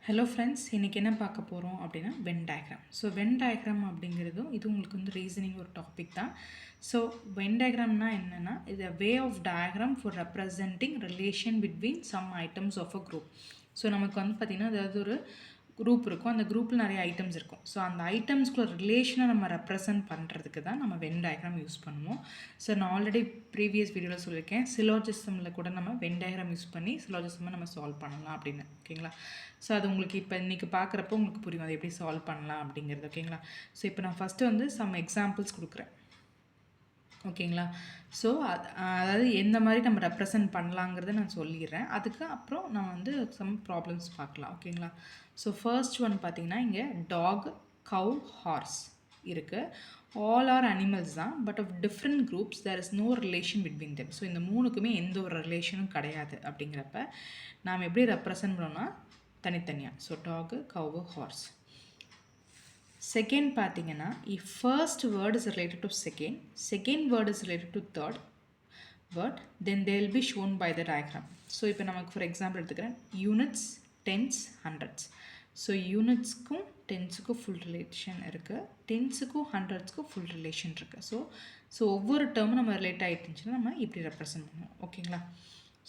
Hello friends, இன்றைக்கி என்ன பார்க்க போகிறோம் அப்படின்னா Venn diagram. So Venn diagram அப்படிங்கிறதும் இது உங்களுக்கு வந்து ரீசனிங் ஒரு டாபிக் தான். ஸோ வென் டயக்ராம்னா என்னென்னா, இது way of diagram for representing relation between some items of a group. So நமக்கு வந்து பார்த்திங்கன்னா அதாவது ஒரு குரூப் இருக்கும், அந்த குரூப்பில் நிறைய ஐட்டம்ஸ் இருக்கும். ஸோ அந்த ஐட்டம்ஸ்குள்ள ரிலேஷனை நம்ம ரெப்ரசன்ட் பண்ணுறதுக்கு தான் நம்ம வென் டயக்ராம் யூஸ் பண்ணுவோம். ஸோ நான் ஆல்ரெடி ப்ரீவியஸ் வீடியோவில் சொல்லியிருக்கேன், சிலோஜிசமில் கூட நம்ம வென் டயக்ராம் யூஸ் பண்ணி சிலோஜிசமை நம்ம சால்வ் பண்ணலாம் அப்படின்னு. ஓகேங்களா? ஸோ அது உங்களுக்கு இப்போ இன்றைக்கி பார்க்குறப்போ உங்களுக்கு புரியும் அதை எப்படி சால்வ் பண்ணலாம் அப்படிங்கிறது. ஓகேங்களா? ஸோ இப்போ நான் ஃபஸ்ட்டு வந்து சம் எக்ஸாம்பிள்ஸ் கொடுக்குறேன். ஓகேங்களா? ஸோ அதாவது எந்த மாதிரி நம்ம ரெப்ரசன்ட் பண்ணலாங்கிறத நான் சொல்லிடுறேன். அதுக்கு அப்புறம் நான் வந்து சம் ப்ராப்ளம்ஸ் பார்க்கலாம். ஓகேங்களா? ஸோ ஃபர்ஸ்ட் ஒன் பார்த்திங்கன்னா, இங்கே டாக், கவ், ஹார்ஸ் இருக்குது. ஆல் ஆர் அனிமல்ஸ் தான், but of different groups there is no relation between them. So இந்த மூணுக்குமே எந்த ஒரு ரிலேஷனும் கிடையாது. அப்படிங்கிறப்ப நாம் எப்படி ரெப்ரசன்ட் பண்ணோம்னா தனித்தனியாக. ஸோ டாகு, கவ், ஹார்ஸ். செகண்ட் பார்த்தீங்கன்னா, if first word is related to second word is related to third word, then they will be shown by the diagram. So இப்போ நமக்கு ஃபார் எக்ஸாம்பிள் எடுத்துக்கிறேன், யூனிட்ஸ், டென்ஸ், ஹண்ட்ரட்ஸ். ஸோ யூனிட்ஸ்க்கும் டென்ஸுக்கும் full relation இருக்குது, டென்ஸுக்கும் ஹண்ட்ரட்ஸ்க்கும் full relation இருக்குது. So ஒவ்வொரு டேர்மும் நம்ம ரிலேட் ஆகிட்டுருந்துச்சுன்னா நம்ம இப்படி ரெப்ரசன்ட் பண்ணுவோம். ஓகேங்களா?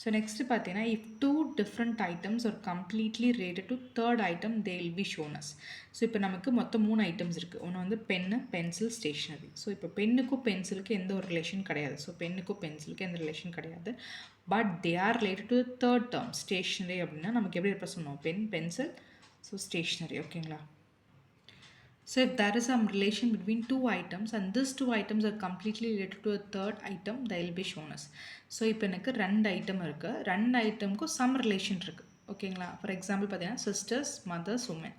ஸோ நெக்ஸ்ட்டு பார்த்தீங்கன்னா, if two different items are completely related to third item they will be shown as. So இப்போ நமக்கு மொத்தம் 3 ஐட்டம்ஸ் இருக்குது. ஒன்று வந்து பென்னு, பென்சில், ஸ்டேஷ்னரி. ஸோ இப்போ பென்னுக்கும் பென்சிலுக்கு எந்த ஒரு ரிலேஷன் கிடையாது. ஸோ பென்னுக்கும் பென்சிலுக்கு எந்த ரிலேஷன் கிடையாது. But they are related to third term stationery. அப்படின்னா நமக்கு எப்படி ரெப்ரசன்ட் பண்ணுவோம்? Pen, pencil, so stationery. ஓகேங்களா? So if there is some relation between two items and these two items are completely related to a third item, they will be shown as. So இப்போ எனக்கு 2 item இருக்குது, 2 ஐட்டமுக்கும் some relation இருக்குது. ஓகேங்களா? For example பார்த்தீங்கன்னா, sisters, mothers, women.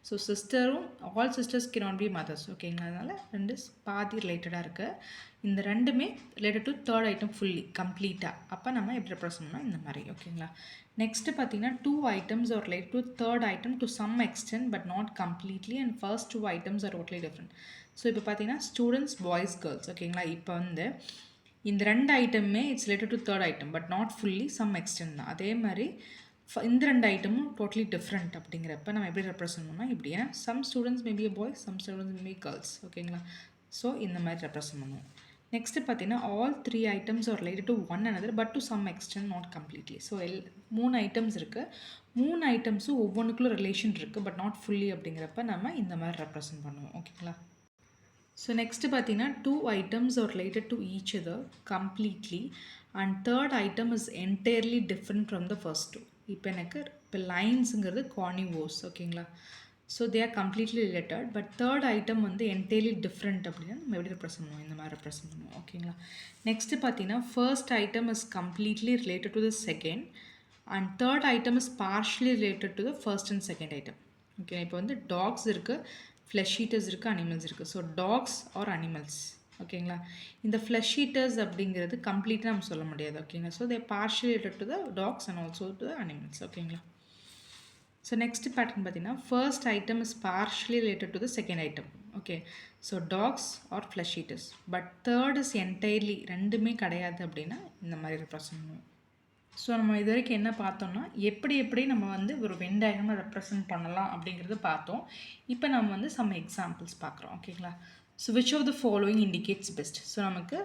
So சிஸ்டரும் all sisters cannot be mothers. ஓகேங்களா? அதனால் 2 பாதி ரிலேட்டடாக இருக்குது. இந்த ரெண்டுமே related to third item fully கம்ப்ளீட்டாக. அப்போ நம்ம எப்படி ரெப்ரசன்ட்னா இந்த மாதிரி. ஓகேங்களா? நெக்ஸ்ட்டு பார்த்தீங்கன்னா, 2 items are related to third item to some extent but not completely, and first 2 items are totally different. So இப்போ பார்த்தீங்கன்னா, ஸ்டூடெண்ட்ஸ், பாய்ஸ், கேர்ள்ஸ். ஓகேங்களா? இப்போ வந்து இந்த 2 ஐட்டமுமே it's related to third item but not fully, some extent தான். அதே மாதிரி இந்த 2 ஐட்டமும் டோட்டலி டிஃப்ரெண்ட். அப்படிங்கிறப்ப நம்ம எப்படி ரெப்ரசன்ட் பண்ணோம்னா இப்படி. ஏன்னா some students maybe boys, some students maybe girls. ஓகேங்களா? ஸோ இந்த மாதிரி ரெப்ரசன்ட் பண்ணுவோம். நெக்ஸ்ட்டு பார்த்தீங்கன்னா, all 3 items are related to one another but to some extent not completely. So 3 items இருக்குது, 3 ஐட்டம்ஸும் ஒவ்வொன்றுக்குள்ள ரிலேஷன் இருக்குது பட் நாட் ஃபுல்லி. அப்படிங்கிறப்ப நம்ம இந்த மாதிரி ரெப்ரசன்ட் பண்ணுவோம். ஓகேங்களா? ஸோ நெக்ஸ்ட்டு பார்த்தீங்கன்னா, 2 items are related to each other completely and third item is entirely different from the first two. இப்போ எனக்கு இப்போ லைன்ஸுங்கிறது கார்னிவோர்ஸ். ஓகேங்களா? So they are completely related but third item வந்து என்டையர்லி டிஃப்ரெண்ட். அப்படின்னா நம்ம எப்படி ரெப்ரசன்ட் பண்ணுவோம்? இந்த மாதிரி ரெப்ரசன்ட் பண்ணுவோம். ஓகேங்களா? நெக்ஸ்ட்டு பார்த்தீங்கன்னா, first item is completely related to the second and third item is partially related to the first and second item. Okay, இப்போ வந்து டாக்ஸ் இருக்குது, ஃப்ளஷ் ஈட்டர்ஸ் இருக்குது, அனிமல்ஸ் இருக்குது. So dogs are animals. ஓகேங்களா? இந்த ஃப்ளஷ் ஈட்டர்ஸ் அப்படிங்கிறது கம்ப்ளீட்டாக நம்ம சொல்ல முடியாது. ஓகேங்களா? So they partially related to the dogs and also to the animals. ஓகேங்களா? ஸோ நெக்ஸ்ட் பேட்டர்ன் பார்த்தீங்கன்னா, first item is partially related to the second item. Okay, so dogs are flesh eaters. But third is entirely, ரெண்டுமே கிடையாது. அப்படின்னா இந்த மாதிரி represent பண்ணுவோம். So நம்ம இது வரைக்கும் என்ன பார்த்தோம்னா, எப்படி நம்ம வந்து ஒரு வென் டயக்ராமை ரெப்ரசன்ட் பண்ணலாம் அப்படிங்கிறது பார்த்தோம். இப்போ நம்ம வந்து சம் எக்ஸாம்பிள்ஸ் பார்க்குறோம். ஓகேங்களா? So which of the following indicates best. So நமக்கு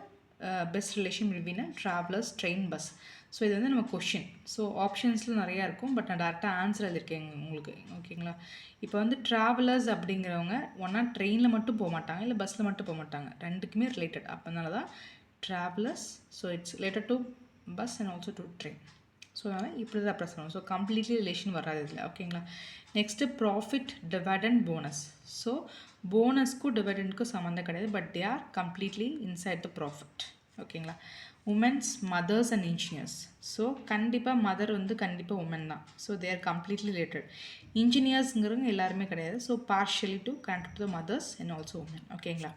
best relation between travellers, train, bus. So இது வந்து நம்ம கொஷின். ஸோ ஆப்ஷன்ஸில் நிறையா இருக்கும் பட் நான் டேரெக்டாக ஆன்சர் எழுதியிருக்கேன் உங்களுக்கு. ஓகேங்களா? இப்போ வந்து ட்ராவலர்ஸ் அப்படிங்கிறவங்க ஒன்றா ட்ரெயினில் மட்டும் போக மாட்டாங்க, இல்லை பஸ்ஸில் மட்டும் போக மாட்டாங்க, ரெண்டுக்குமே ரிலேட்டட். அப்போனால தான் travellers. So it's related to bus and also to train. So அதனால் இப்படி தான் ப்ரெஸ் பண்ணுவோம். ஸோ கம்ப்ளீட்லி ரிலேஷன் வராது இதில். ஓகேங்களா? Next profit, dividend, bonus. So போனஸ்க்கும் டிவிடெண்ட்க்கும் சம்மந்தம் கிடையாது but they are completely inside the profit. ஓகேங்களா? Womens, mothers and engineers. So கண்டிப்பாக மதர் வந்து கண்டிப்பாக உமன் தான். So they are completely related. இன்ஜினியர்ஸுங்கிறவங்க எல்லாருமே கிடையாது. So partially to connect to the mothers and also women. ஓகேங்களா?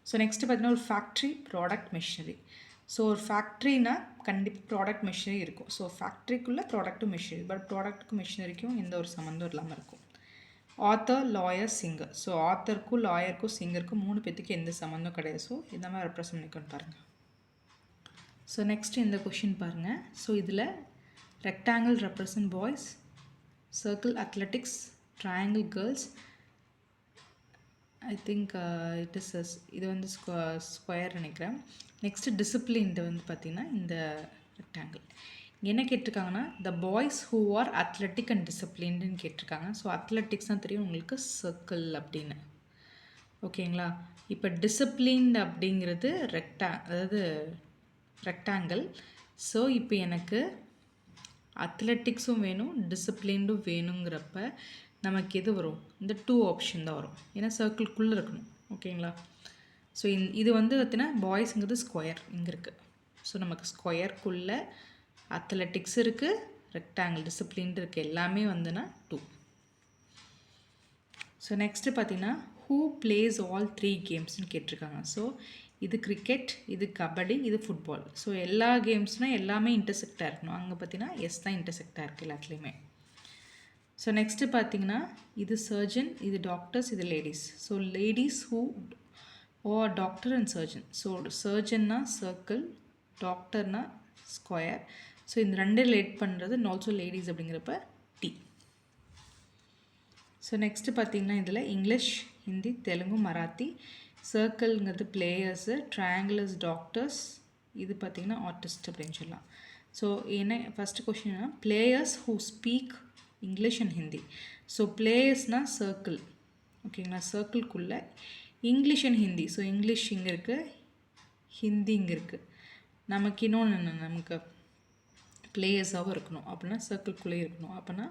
ஸோ நெக்ஸ்ட்டு பார்த்தீங்கன்னா, ஒரு ஃபேக்ட்ரி, ப்ராடக்ட், மிஷினரி. ஸோ ஒரு ஃபேக்ட்ரினா கண்டிப்பாக ப்ராடக்ட் மிஷினரி இருக்கும். ஸோ ஃபேக்ட்ரிக்குள்ளே ப்ராடக்ட்டும் மிஷினரி, பட் ப்ராடக்ட்டுக்கும் மிஷினரிக்கும் எந்த ஒரு சம்மந்தம் இல்லாமல் இருக்கும். Author, lawyer, singer. ஸோ ஆத்தருக்கும் லாயருக்கும் சிங்கருக்கும் 3 பேத்துக்கு எந்த சம்மந்தம் கிடையாது. ஸோ இந்த மாதிரி ரெப்ரசன்ட் பண்ணிக்கணும் பாருங்கள். ஸோ நெக்ஸ்ட் இந்த கொஷின் பாருங்கள். ஸோ இதில் rectangle represent boys, circle athletics, triangle girls, I think it is இது வந்து ஸ்கொயர் நினைக்கிறேன். நெக்ஸ்ட்டு டிசிப்ளின்டு வந்து பார்த்திங்கன்னா இந்த ரெக்டாங்கிள். என்ன கேட்டிருக்காங்கன்னா the boys who are athletic and டிசிப்ளின்டுன்னு கேட்டிருக்காங்க. ஸோ அத்லெட்டிக்ஸ் தான் தெரியும் உங்களுக்கு சர்க்கிள் அப்படின்னு. ஓகேங்களா? இப்போ டிசிப்ளின்டு அப்படிங்கிறது அதாவது ரெக்டாங்கிள். ஸோ இப்போ எனக்கு அத்லெட்டிக்ஸும் வேணும், டிசிப்ளின்டும் வேணுங்கிறப்ப நமக்கு எது வரும்? இந்த 2 ஆப்ஷன் தான் வரும். ஏன்னா சர்க்கிள்குள்ளே இருக்கணும். ஓகேங்களா? ஸோ இது வந்து பார்த்திங்கன்னா பாய்ஸுங்கிறது ஸ்கொயர் இங்கே இருக்குது. ஸோ நமக்கு ஸ்கொயருக்குள்ளே அத்லெட்டிக்ஸ் இருக்குது, ரெக்டாங்கிள் டிசிப்ளின் இருக்குது, எல்லாமே வந்துன்னா 2. ஸோ நெக்ஸ்ட்டு பார்த்திங்கன்னா ஹூ பிளேஸ் ஆல் 3 கேம்ஸ்னு கேட்டிருக்காங்க. ஸோ இது கிரிக்கெட், இது கபடி, இது ஃபுட்பால். ஸோ எல்லா கேம்ஸ்னால் எல்லாமே இன்டர்செக்டாக இருக்கணும். அங்கே பார்த்தீங்கன்னா எஸ் தான் இன்டர்செக்டாக இருக்குது எல்லாத்துலேயுமே. ஸோ நெக்ஸ்ட்டு பார்த்தீங்கன்னா இது சர்ஜன், இது டாக்டர்ஸ், இது ladies. So ladies who doctor and surgeon. So சர்ஜன்னா சர்க்கிள், டாக்டர்னா ஸ்கொயர். ஸோ இந்த ரெண்டு ரிலேட் பண்ணுறது அண்ட் ஆல்சோ லேடிஸ் அப்படிங்கிறப்ப டி. ஸோ நெக்ஸ்ட்டு பார்த்திங்கன்னா இதில் இங்கிலீஷ், ஹிந்தி, தெலுங்கு, மராத்தி. சர்க்கிள்ங்கிறது பிளேயர்ஸு, ட்ரையாங்கிள்ஸ் டாக்டர்ஸ், இது பார்த்திங்கன்னா ஆர்டிஸ்ட் அப்படின்னு சொல்லலாம். ஸோ என்ன ஃபஸ்ட்டு கொஷின் என்னன்னா players who speak English and Hindi. So பிளேயர்ஸ்னால் சர்க்கிள். ஓகேங்களா? சர்க்கிள்குள்ளே English and Hindi. So English இங்கே இருக்குது, ஹிந்தி இங்கே இருக்குது. நமக்கு இன்னொன்று என்ன, நமக்கு பிளேயர்ஸாகவும் இருக்கணும் அப்படின்னா சர்க்கிள்குள்ளே இருக்கணும். அப்படின்னா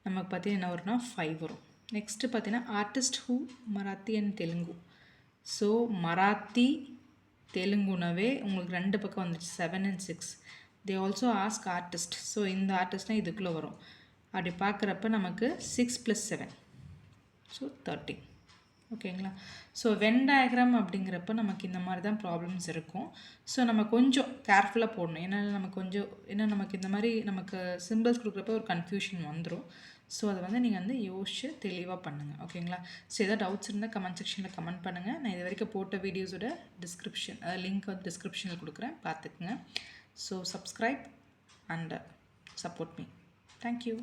நமக்கு பார்த்தீங்கன்னா என்ன வரும்னா 5 வரும். நெக்ஸ்ட்டு பார்த்தீங்கன்னா artist who Marathi and Telugu. So Marathi தெலுங்குனாவே உங்களுக்கு 2 பக்கம் வந்துச்சு 7 and 6. They also ask artist. So இந்த ஆர்டிஸ்ட்னால் இதுக்குள்ளே வரும். அப்படி பார்க்குறப்ப நமக்கு 6 + 7 ஸோ 13. ஓகேங்களா? ஸோ வென் டயக்ராம் அப்படிங்கிறப்ப நமக்கு இந்த மாதிரி தான் ப்ராப்ளம்ஸ் இருக்கும். ஸோ நம்ம கொஞ்சம் கேர்ஃபுல்லாக போடணும். ஏன்னா நமக்கு இந்த மாதிரி நமக்கு சிம்பிள்ஸ் கொடுக்குறப்ப ஒரு கன்ஃபியூஷன் வந்துடும். ஸோ அதை வந்து நீங்கள் வந்து யோசிச்சு தெளிவாக பண்ணுங்கள். ஓகேங்களா? ஸோ எதாவது டவுட்ஸ் இருந்தால் கமெண்ட் செக்ஷனில் கமெண்ட் பண்ணுங்கள். நான் இது வரைக்கும் போட்ட வீடியோஸோட டிஸ்கிரிப்ஷன் லிங்க் வந்து டிஸ்கிரிப்ஷனில் கொடுக்குறேன், பார்த்துக்குங்க. So subscribe and support me. Thank you.